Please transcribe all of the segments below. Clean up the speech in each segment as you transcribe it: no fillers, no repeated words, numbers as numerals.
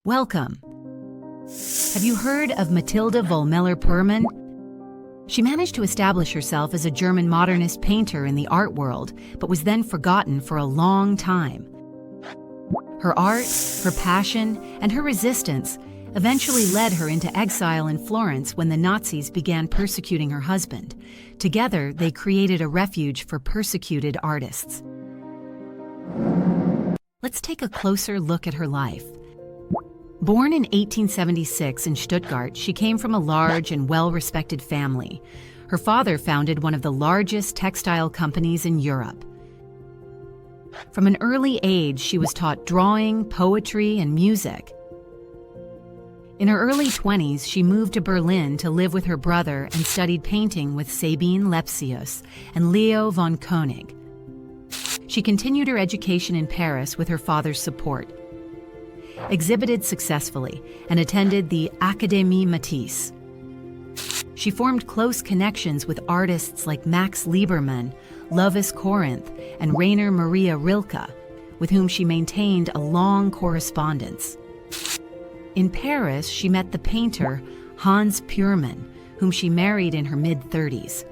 Welcome. Have you heard of Mathilde Vollmoeller-Purrmann? She managed to establish herself as a German modernist painter in the art world, but was then forgotten for a long time. Her art, her passion, and her resistance eventually led her into exile in Florence when the Nazis began persecuting her husband. Together, they created a refuge for persecuted artists. Let's take a closer look at her life. Born in 1876 in Stuttgart, she came from a large and well-respected family. Her father founded one of the largest textile companies in Europe. From an early age, she was taught drawing, poetry, and music. In her early 20s, she moved to Berlin to live with her brother and studied painting with Sabine Lepsius and Leo von Koenig. She continued her education in Paris with her father's support, exhibited successfully, and attended the Académie Matisse. She formed close connections with artists like Max Liebermann, Lovis Corinth, and Rainer Maria Rilke, with whom she maintained a long correspondence. In Paris, she met the painter Hans Purmann, whom she married in her mid-30s.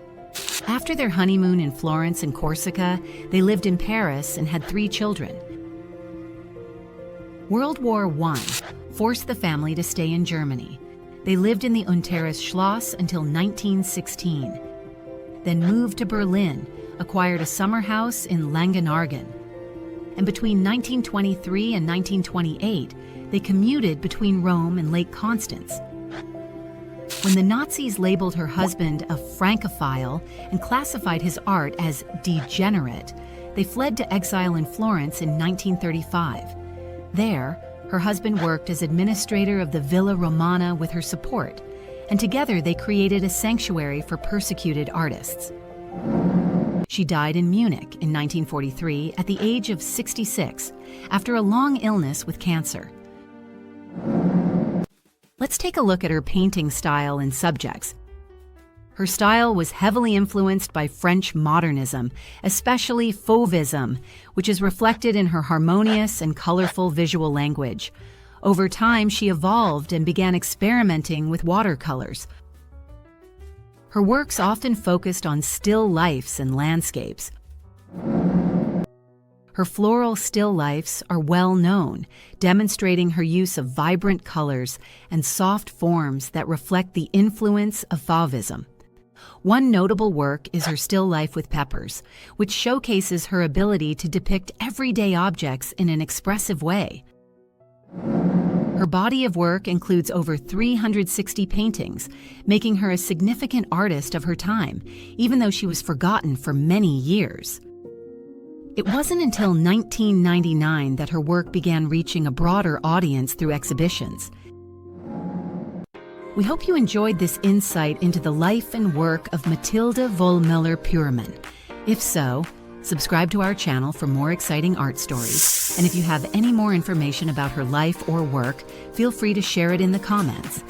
After their honeymoon in Florence and Corsica, they lived in Paris and had 3 children. World War I forced the family to stay in Germany. They lived in the Unteres Schloss until 1916, then moved to Berlin, acquired a summer house in Langenargen. And between 1923 and 1928, they commuted between Rome and Lake Constance. When the Nazis labeled her husband a Francophile and classified his art as degenerate, they fled to exile in Florence in 1935. There, her husband worked as administrator of the Villa Romana with her support, and together they created a sanctuary for persecuted artists. She died in Munich in 1943 at the age of 66 after a long illness with cancer. Let's take a look at her painting style and subjects. Her style was heavily influenced by French modernism, especially Fauvism, which is reflected in her harmonious and colorful visual language. Over time, she evolved and began experimenting with watercolors. Her works often focused on still lifes and landscapes. Her floral still lifes are well known, demonstrating her use of vibrant colors and soft forms that reflect the influence of Fauvism. One notable work is her still life with peppers, which showcases her ability to depict everyday objects in an expressive way. Her body of work includes over 360 paintings, making her a significant artist of her time, even though she was forgotten for many years. It wasn't until 1999 that her work began reaching a broader audience through exhibitions. We hope you enjoyed this insight into the life and work of Mathilde Vollmoeller-Purrmann. If so, subscribe to our channel for more exciting art stories. And if you have any more information about her life or work, feel free to share it in the comments.